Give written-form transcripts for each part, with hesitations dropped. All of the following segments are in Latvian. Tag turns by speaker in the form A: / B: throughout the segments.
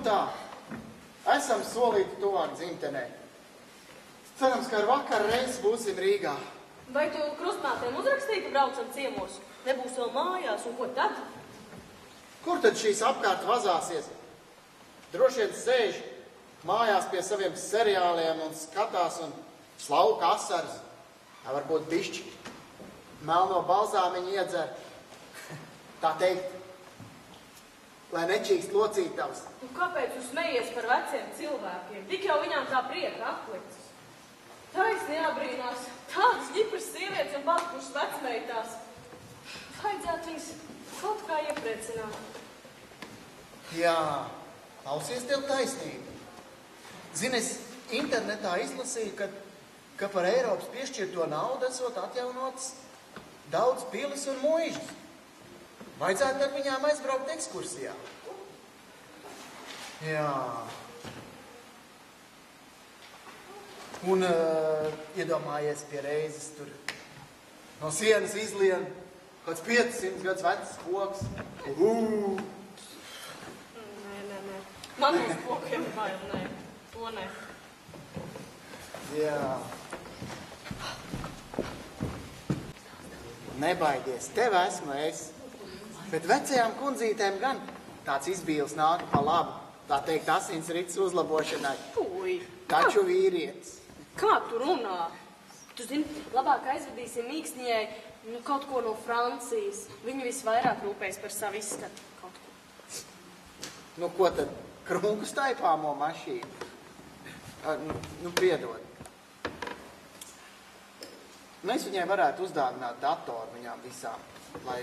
A: tā. Esam solīti tuvāk dzimtenē. Cerams, ka ar vakar reizi būsim Rīgā.
B: Vai tu krustmātēm uzrakstīji, ka braucam ciemos? Nebūs vēl mājās, un ko tad?
A: Kur tad šīs apkārt vazāsies? Droši vien sēž mājās pie saviem seriāliem un skatās un slauka asaras. Tā varbūt bišķi melno balzāmiņu iedzer. Tā teikt, lai nečīkst locītavs.
B: Un kāpēc tu smejies par veciem cilvēkiem? Tik jau viņām tā prieka atlicis. Taisni jābrīnās. Tādas ģipras sievietes un baltpušas vecmeitās. Vajadzētu viņas kaut kā iepriecināt.
A: Jā, klausies tev taisnība. Zini, es internetā izlasīju, ka par Eiropas piešķirto naudu esot atjaunotas daudz pilis un muižas. Vajadzētu ar viņām aizbraukt ekskursijā. Jā. Un iedomājies pie reizes tur no sienas izlien kāds 500 gadus vecs koks.
B: Nē. Man uz kokiem vajag, nē. To nē.
A: Jā. Nebaidies, tev esmu es. Bet vecajām kundzītēm gan tāds izbīls nāk pa labu. Tā teikt, asinsrites uzlabošanai.
B: Puj.
A: Taču vīrietis.
B: Kā tu runā? Tu zini, labāk aizvedīsim mīkstņai kaut ko no Francijas. Viņi visvairāk rūpējas par savu izskatu kaut ko.
A: Nu, ko tad? Krunku staipāmo mašīnu? Piedod. Mēs viņai varētu uzdāvināt datoru viņām visām, lai...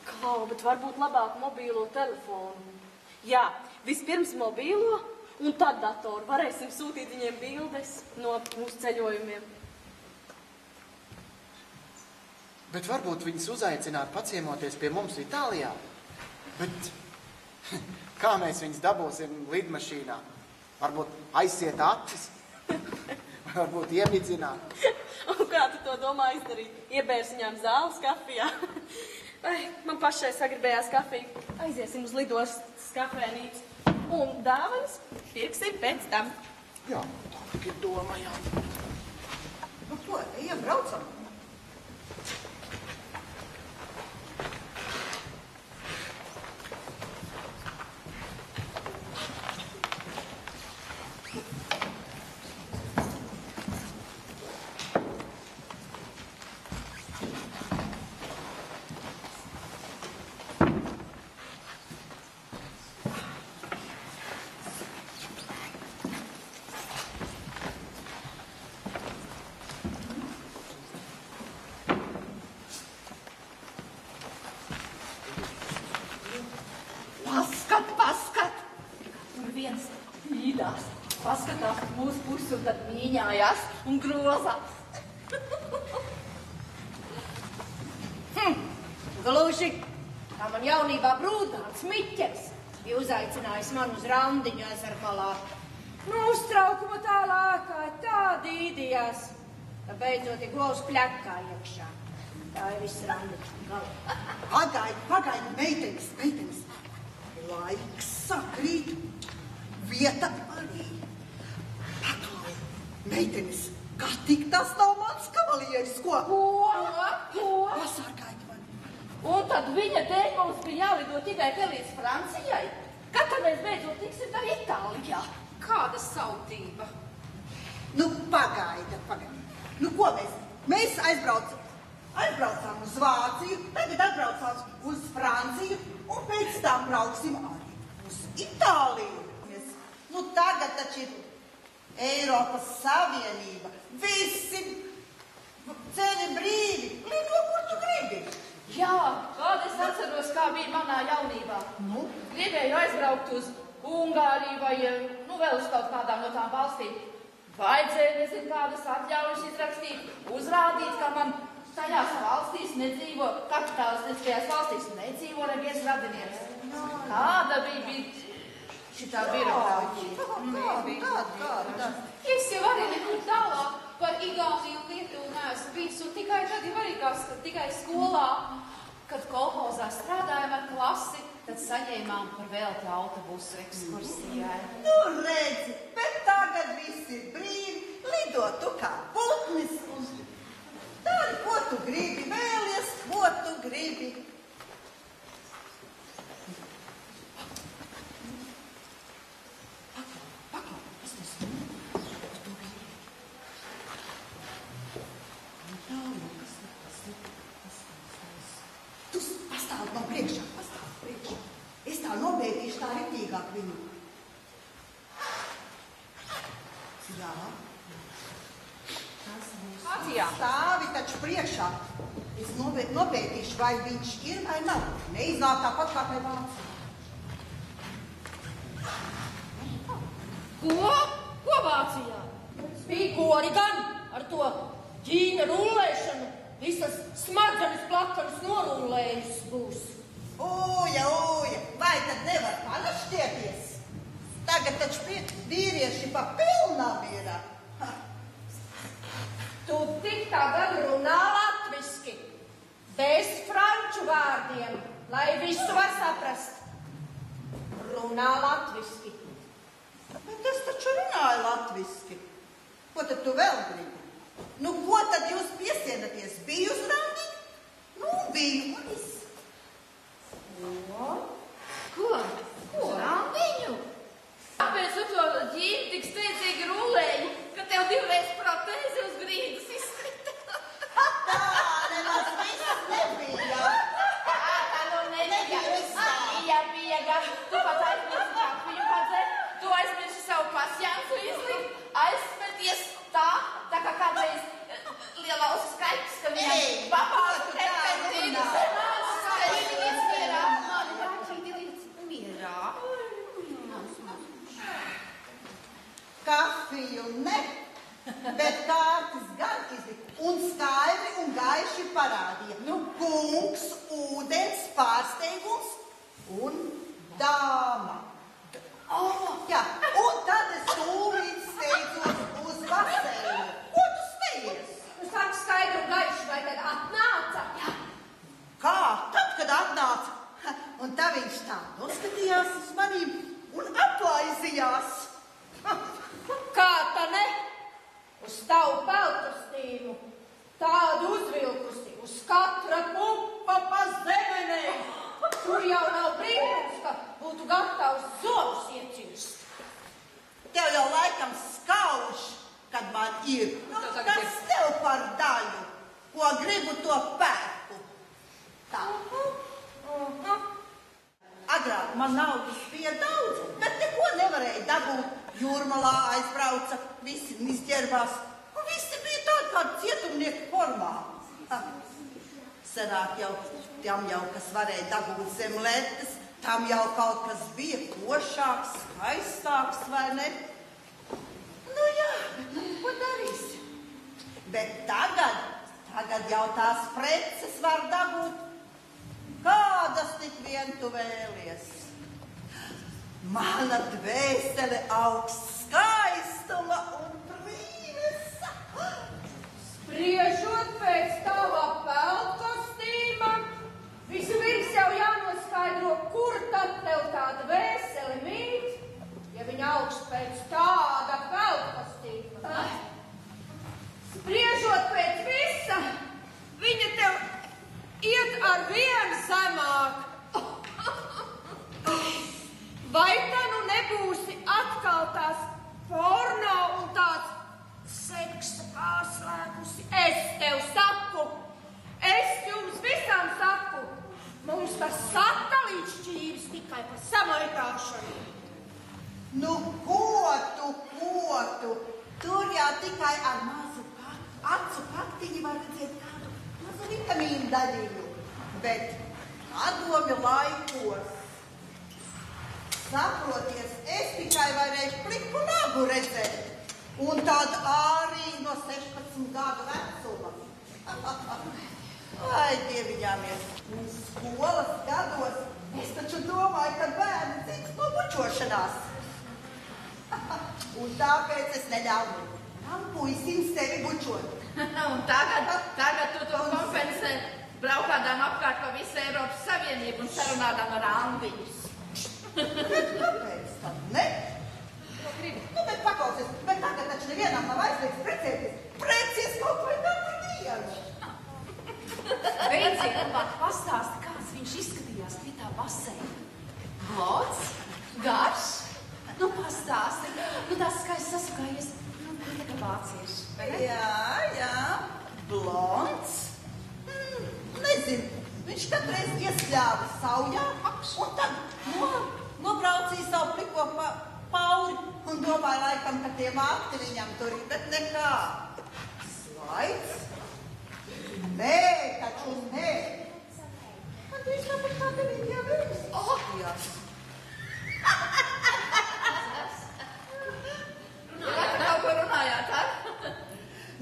B: Kā, bet varbūt labāk mobīlo telefonu. Jā, vispirms mobīlo, un tad datoru. Varēsim sūtīt viņiem bildes no mūsu ceļojumiem.
A: Bet varbūt viņas uzaicināt paciemoties pie mums Itālijā. Bet kā mēs viņas dabūsim lidmašīnā? Varbūt aiziet acis? Varbūt iemidzināt?
B: Un kā tu to domā izdarīt? Iebērs viņām zāles kafijā? Vai man pašai sagribējās kafiju? Aiziesim uz lidostas kafēnīcu. Un dāvanas pirksim pēc tam.
A: Jā, tā tik ir doma, jā.
C: Nu ko, ejam, braucam.
D: Paskatās mūsu pusi un tad mīņājās un grozās. Gluži, kā man jaunībā brūdāts Miķers bija uzaicinājis man uz randiņu ezermalā. Nu, uztraukuma tā lākāja, tā dīdījās, ka beidzot ir govs pļakā iekšā. Tā ir viss randiņš gala.
C: Pagaidi, meitenes. Laiks sakrīt, vieta arī. Paklauj, meitenes, kā tik tas nav mans kavalieris, ko?
D: Ko?
C: Pasargājiet mani.
D: Un tad viņa dēļ mums bija jālido tikai te līdz Francijai. Kad tad mēs beidzot tiksim tā Itālijā?
E: Kāda sautība?
C: Nu, pagaida. Nu, ko mēs aizbraucām uz Vāciju, tagad atbraucām uz Franciju un pēc tam brauksim arī uz Itāliju. Nu, tagad taču ir Eiropas Savienība. Visi ceļi brīvi. Lido, kur tu gribi.
D: Jā, kāda es atceros, kā bija manā jaunībā.
C: Nu?
D: Gribēju aizbraukt uz Ungāriju vai, vēl uz kaut kādām no tām valstīm. Vajadzēja, nezinu, kādas atļaujas izrakstīt, uzrādīt, ka man tajās valstīs nedzīvo, kapitalistiskajās valstīs nedzīvo neviens radinieks. Kāda bija šitā birokrātija?
C: Kāda?
E: Es jau arī nekur tālāk par Igauniju un Lietuvu neesmu bijis, un tikai tad jau arī tikai skolā, kad kolhozā strādājam ar klasi, tad saņēmām par velti autobusu ekskursijai.
C: Nu, redzi, bet tagad viss ir brīvi, lido tu kā putnis. Dari, ko tu gribi, vēlies, ko tu gribi. Tu pastāv no priekšā, pastāv priekšā. Es tā nobēdīšu tā ritīgāk viņu. Jā. Stāvi taču priekšā. Es nobēdīšu, vai viņš ir vai nav. Neiznāk tāpat kā pie Vācijā.
D: Ko? Ko Vācijā? Spīkori gan ar to ģīna rullēšanu. Visas smadzenes plakanas norullējusi būs.
C: Oja, vai tad nevar panašķieties? Tagad taču vīrieši pa pilnām ir.
D: Tu tik tagad runā latviski, bez franču vārdiem, lai visu var saprast. Runā latviski.
C: Bet es taču runāju latviski. Ko tad tu vēl gribi? Nu, ko tad jūs piesienaties? Biju uz randiņu? Nu, biju, un viss.
D: Ko? Randiņu? Kāpēc tu to ģīni tik steidzīgi rullēji, ka tev divreiz protēzi uz grīdas izkrita?
C: Tā nemaz viss nebija.
D: Tā nu nebija. Bija gan. Tu pat aizmirsi kafiju padzert, tu aizmirsi savu pasjānsu izlikt, aizsmeties tā kā kādreiz lielās skaits, ka viņam babātu tepentīnas. Skaidrīts mierā. Mani bāķīti līdz mierā.
C: Kafiju ne, bet kārtas gan izlika. Un skaidri un gaiši parādīja. Nu, kungs, ūdens, pārsteigums un dāma. Jā, un tad es tūlīt steidzos uz baseinu. Ko tu stejies?
D: Tu saki skaidru un gaišu, vai tad atnāca? Jā.
C: Kā? Tad, kad atnāca. Un tā viņš tā noskatījās uz manīm un aplaizījās.
D: Kā tā ne? Uz tavu peltastīmu tādu uzvilkusi, uz katra pupa pa zemenei. Tur jau nav brīnums, ka būtu gatavs zobus iecirst.
C: Tev jau laikam skauž, kad man ir. Nu, kas tev par daļu? Ko gribu, to pērku. Tā. Agrāk man naudas bija daudz, bet neko nevarēja dabūt. Jūrmalā aizbrauca, visi izģērbās, un visi bija tādi kā cietumnieku formā. Senāk jau tam jau, kas varēja dabūt zem letes, tam jau kaut kas bija košāks, skaistāks, vai ne? Nu jā, ko darīsi? Bet tagad jau tās preces var dabūt. Kādas tik vien tu vēlies? Mana dvēsele augsts skaistuma un brīnesa.
D: Spriežot pēc tava peltkostīma, vispirms jau jānoskaidro, kur tad tev tāda dvēsele mīt, ja viņa augsts pēc tāda peltkostīma. Spriežot pēc visa, viņa tev iet ar vienu zemāk. Vai tā nu nebūsi atkal tās porno un tāds seksa pārslēgusi? Es tev saku, es jums visām saku, mums tas satelīts šķīvis tikai par samaitāšanu.
C: Nu, ko tu? Tur jau tikai ar mazu acu kaktiņu var redzēt kādu mazu vitamīnu daļiņu, bet padomju laikos. Saproties, es tikai varēju pliku nagu redzēt, un tad arī no 16 gadu vecuma. Ai, dieviņāmies, un skolas gados es taču domāju, ka bērni cits no bučošanās. Un tāpēc es neļauju tam puisim sevi bučot.
D: Un tagad tu to kompensē braukādām apkārt pa visu Eiropas Savienību un sarunādām ar Andiņus.
C: Bet kāpēc tad ne? Nu, bet paklausies, bet tagad taču nevienam nav aizliegts precēties. Precies kaut vai katru dienu.
B: Beidziet, labāk pastāsti, kāds viņš izskatījās kritā baseinā. Blods? Garš? Nu, pastāsti. Nu, tās skaisti sasukājies. Nu, tā kā vācieši, vai ne?
C: Jā, blonds. Nezinu, viņš katreiz iesļāva saujā un tad nobraucīja savu pliko pauri un domāja laikam, ka tie mākti viņam tur ir, bet nekā. Slaids? Nē, taču nē. Man tu izlāpat kā tevi jau vēlis. Izskatījās.
D: Vai kaut ko runājāt, ar?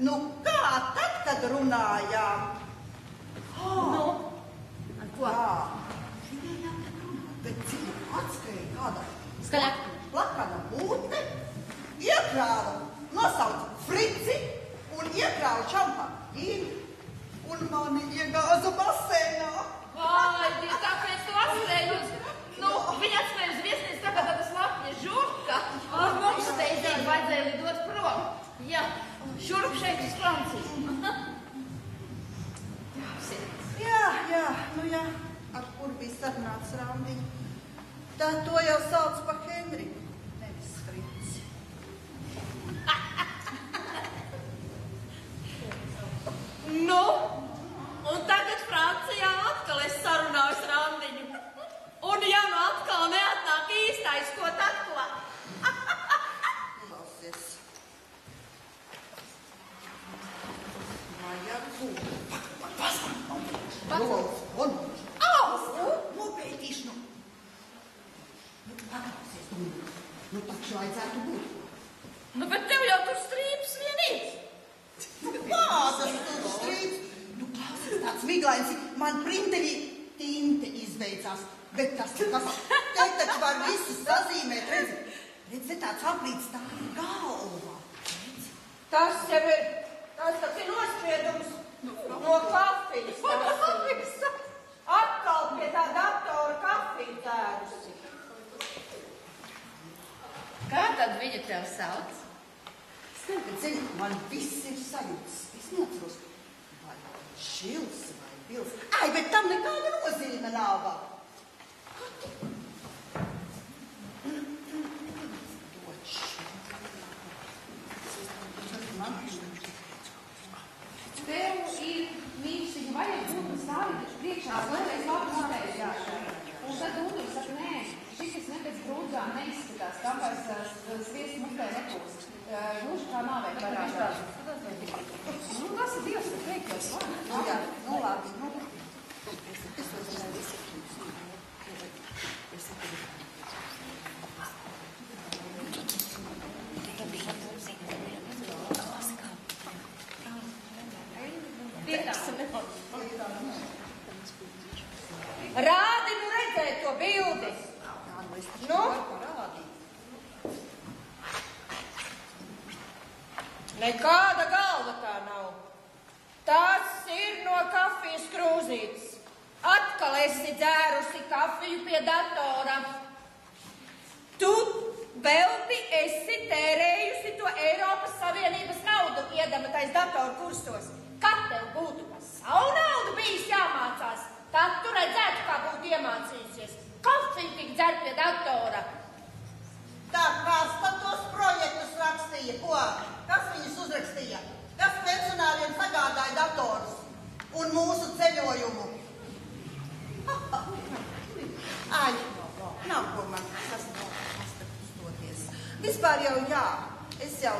C: Nu, kā tad, kad runājām?
D: Nu? Ar ko?
C: Bet cik atskrēja kāda
B: Skaļāk.
C: plakana būtne, iekrāva, nosauca Frici un iekrāva šampaņu un mani iegāza baseinā.
D: Vai, tāpēc tu atskrēji nu, viņa atskrēja uz viesnīcu tā kā tāda slapņa žurka. Un mums steidzīgi vajadzēja lidot prom. Jā, šurp šeit uz Franciju.
C: Jā, nu jā, ar kur bija sarunāts Randiņa. Tā to jau sauc pa Henriku, nevis Frici.
B: Nu, un tagad Francijā atkal es sarunāju ar Randiņu. Un ja nu atkal neatnāk īstais, ko tad ko?
C: Klausies. Vajag būt. Nopētīšu. Nu, paklausies, nu, taču vajadzētu būt.
D: Nu, bet tev jau tur strīps vienīgs.
C: Nu, kādas tur strīds? Nu, klausies, tāds miglains, man printerī tinte izveicās, bet tas, te taču var visu sazīmēt, redzi, tāds aplīts tā galvā.
F: Tas jau ir, tas ir nospiedums no kafijas. Atkal pie tā datora kafiju tērusi.
D: Kā tad viņa tev sauc?
C: Bet, zini, man viss ir sajūtas. Es neatceros, vai Šils vai Bils. Ai, bet tam nekāda nozīme nav.
E: Tev ir mīkstiņu vajag būt un stāvi taču priekšā, vēlreiz labi noteikti. Un tad Ūduri saka, nē, šis ne pēc brūdzām neizskatās, tāpēc sviests mutē nepūst. Gluži kā nāvē parādās. Nu, tas ir Dievs, ka teiktos vārds.
C: Nu, jā, nu, labi, nu.
F: Rādi nu redzēt to bildi. Nu? Nekāda galva tā nav. Tas ir no kafijas krūzītes. Atkal esi dzērusi kafiju pie datora. Tu velti esi tērējusi to Eiropas Savienības naudu iedamatais datoru kursos. Kad tev būtu par savu naudu bijis jāmācās, tad tu redzētu, kā būtu iemācījusies. Kafiju tik dzer pie datora.
C: Tā, kas tad tos projektus rakstīja? Ko? Kas viņus uzrakstīja? Kas pensionāriem sagādāja datorus un mūsu ceļojumu? Ai, nav ko man sastoties. Vispār jau jā, es jau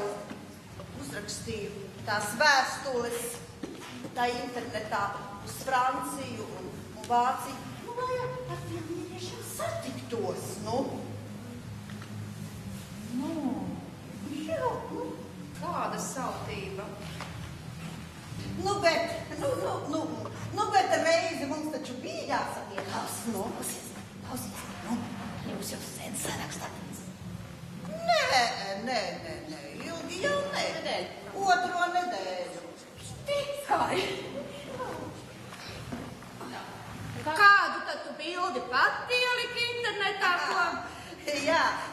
C: uzrakstīju tās vēstules tā internetā uz Franciju un Vāciju. Nu, vai ar tiem vīriešiem satiktos, nu? Jā,
E: Kāda sautība?
C: bet reizi mums taču bija jāsatiekās, nu?
G: Klausies, jūs jau sen sarakstāt.
C: Nē, ilgi jau nē. Otro nedēļu.
B: Tikai.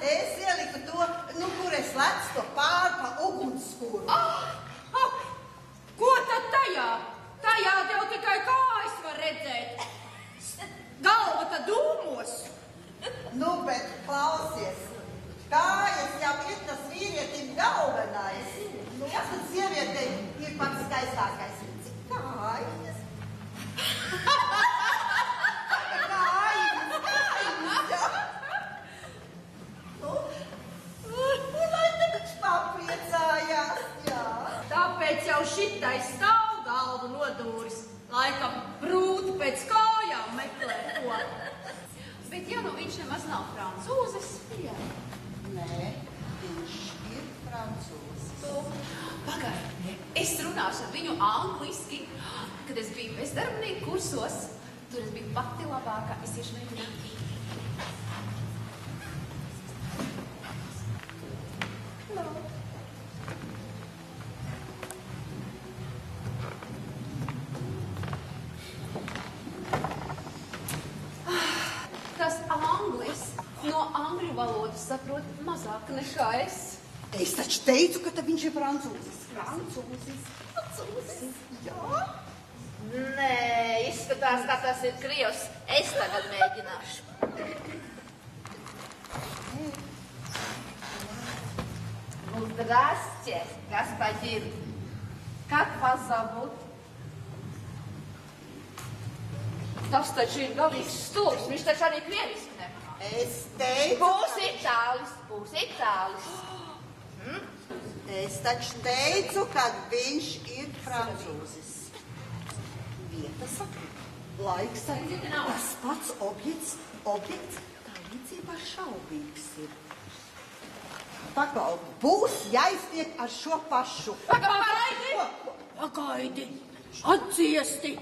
C: es ieliku to, nu, kur es lecu to pāri pa ugunskura.
F: Ko tad tajā? Tajā tev tikai kājas var redzēt. Galva tad dūmos.
C: Nu, bet klausies, kājas jau ir tas vīrietim galvenais. Nu, kas tad sievietei ir pats skaistākais? Kājas. Kājas, jā. Nu, lai tagad papriecājās, jā.
F: Tāpēc jau šitais stāv galvu nodūris. Laikam brūti pēc kājām meklē ko.
E: Bet ja nu viņš nemaz nav francūzis? Jā.
C: Nē, viņš ir francūzis.
E: Pagaidi, es runāšu ar viņu angliski. Kad es biju bezdarbnieku kursos, tur es biju pati labākā. Es iešu mēģināt. Tas anglis no angļu valodas saprot mazāk nekā es.
C: Es taču teicu, ka viņš ir francūzis.
E: Francūzis?
C: Jā.
D: Nē, izskatās, ka tas ir krievs. Es tagad mēģināšu. Здрасте, господин. Как вас зовут? Tas taču ir galīgs stūrs. Viņš taču arī krieviski nemanā.
C: Es teicu,
D: Būs itālis.
C: Es taču teicu, ka viņš ir francūzis. Vieta sakrīt. Laiks arī tas pats objekts tā līdzībā šaubīgs ir. Paklau, būs jāiztiek ar šo pašu.
F: Pagaidi, atciesti.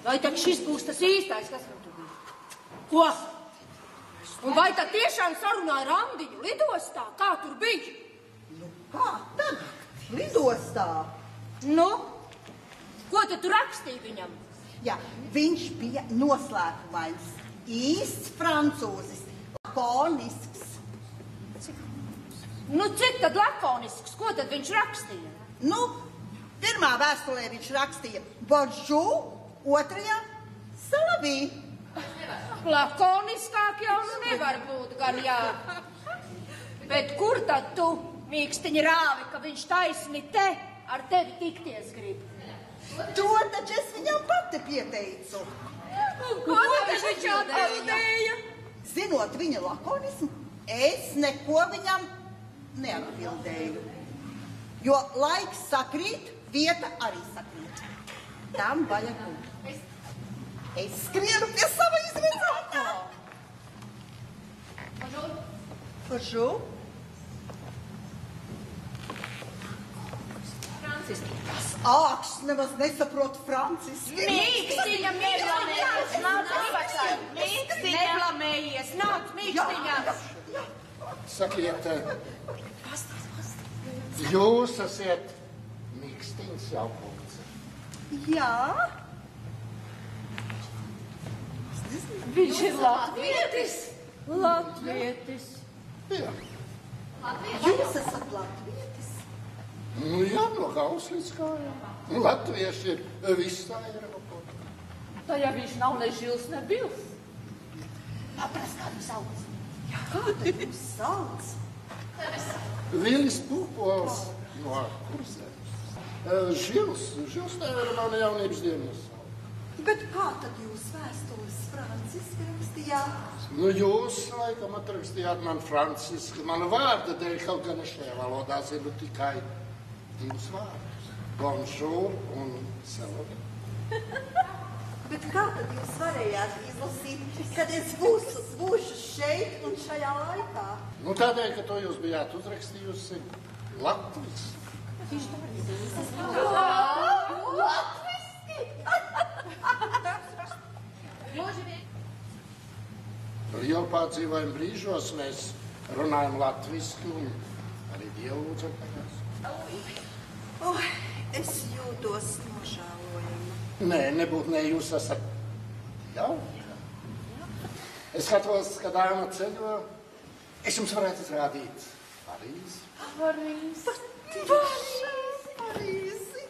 F: Vai tad šis būs tas īstais, kas man tur bija? Ko? Un vai tad tiešām sarunāja Randiņu lidostā? Kā tur bija?
C: Nu, kā tagad? Lidostā?
F: Nu, ko tad tu rakstīji viņam?
C: Jā, viņš bija noslēpumains, īsts francūzis, lakonisks.
F: Nu, cik tad lakonisks? Ko tad viņš rakstīja?
C: Nu, pirmā vēstulē viņš rakstīja bonjour, otrajā salavī.
F: Lakoniskāk jau nu nevar būt gan jā. Bet kur tad tu, mīkstiņa rāvi, ka viņš taisni te ar tevi tikties grib?
C: To taču es viņam pati pieteicu.
F: Ko tad viņš atbildēja?
C: Zinot viņa lakonismu, es neko viņam neatbildēju. Jo laiks sakrīt, vieta arī sakrīt. Tam vajag būt. Es skrienu pie sava izredzētā. Bonjour.
E: Franciski.
C: Āks nemaz nesaprot franciski.
F: Mīkstiņa, neblamējies, nāc atpakaļ.
D: Mīkstiņa.
F: Neblamējies, nāc mīkstiņā.
A: Sakiet, jūs esat Mīkstiņas jaukums.
C: Jā.
F: Viņš ir latvietis. Latvietis.
A: Jā.
C: Jūs esat latvietis.
A: Nu jā, no Gauss līdz kājām. Latvieši ir visā Eiropā.
D: Tā jau viņš nav ne žils, ne bils.
G: Paprast, kādu sauc.
C: Kāda jūs sauc?
A: Vilis Pupols no Kurzemes. Žils tā ir mana jaunības dienas.
C: Bet kā tad jūs vēstules franciski rakstījāt?
A: Nu, jūs laikam atrakstījāt man franciski. Mana vārda dēļ, kaut gan es šajā valodā zinu tikai 2 vārdus. Bonjour un salut.
C: Bet kā tad jūs varējāt izlasīt, kad es būšu šeit un šajā laikā?
A: Nu, tādēļ, ka to jūs bijāt uzrakstījusi latviski. Lielpā dzīvojam brīžos, mēs runājam latviski un arī Dievu lūdzam pagās.
C: Es jūtos nožēlojama.
A: Nē, nebūtu, ne, jūs esat jauki. Es skatos, ka dāma ceļo, Es jums varētu izrādīt Parīzi.
F: Parīzi.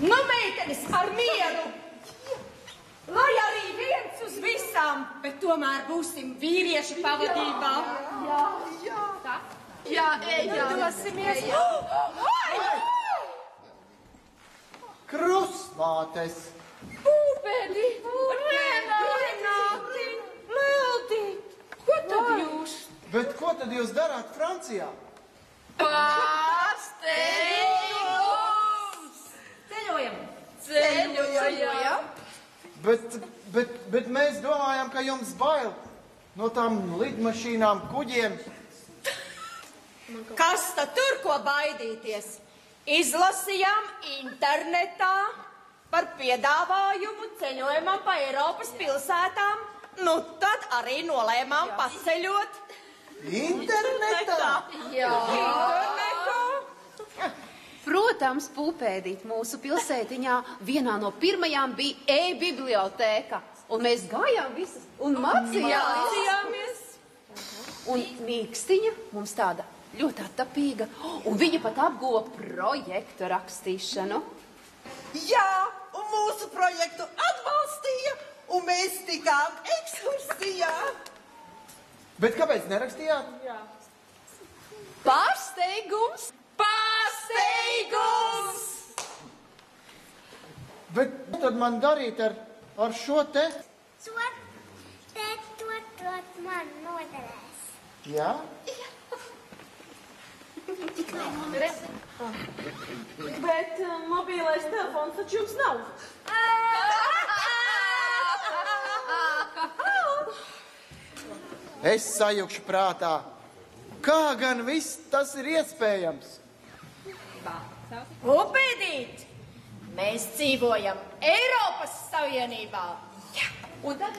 F: Nu, meitenes, ar mieru. Lai arī viens uz visām, bet tomēr būsim vīriešu pavadībā.
E: Jā, ejam.
F: Dosimies.
A: Krustmātes.
D: Pūpēdi!
F: Renāti! Leldi! Ko tad jūs?
A: Bet ko tad jūs darāt Francijā?
D: Pārsteigums! Ceļojam!
A: Bet mēs domājam, ka jums bail no tām lidmašīnām, kuģiem.
F: Kas tad tur ko baidīties? Izlasījām internetā par piedāvājumu ceļojumam pa Eiropas pilsētām. Nu, tad arī nolēmām paceļot.
A: Internetā?
E: Jā.
F: Internetā.
E: Protams, Pūpēdīt mūsu pilsētiņā vienā no pirmajām bija e-bibliotēka. Un mēs gājām visas un mācījāmies. Un Mīkstiņa mums tāda ļoti attapīga. Un viņa pat apguva projektu rakstīšanu.
C: Jā, un mūsu projektu atbalstīja, un mēs tikām ekskursijā.
A: Bet kāpēc nerakstījāt?
E: Pārsteigums!
F: Pārsteigums!
A: Bet tad man darīt ar šo te?
H: Tot man noderēs.
A: Jā?
B: Bet mobīlais telefons taču jums nav.
A: Es sajukšu prātā. Kā gan viss tas ir iespējams?
F: Pūpēdīt! Mēs dzīvojam Eiropas Savienībā.
E: Un tad...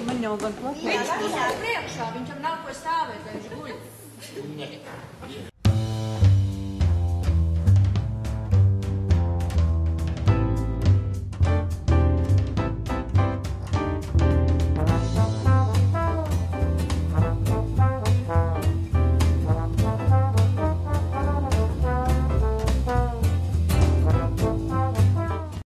E: Man jau gan klapā. Viņš būs priekšā, viņam nav ko stāvēt, viņš guļ.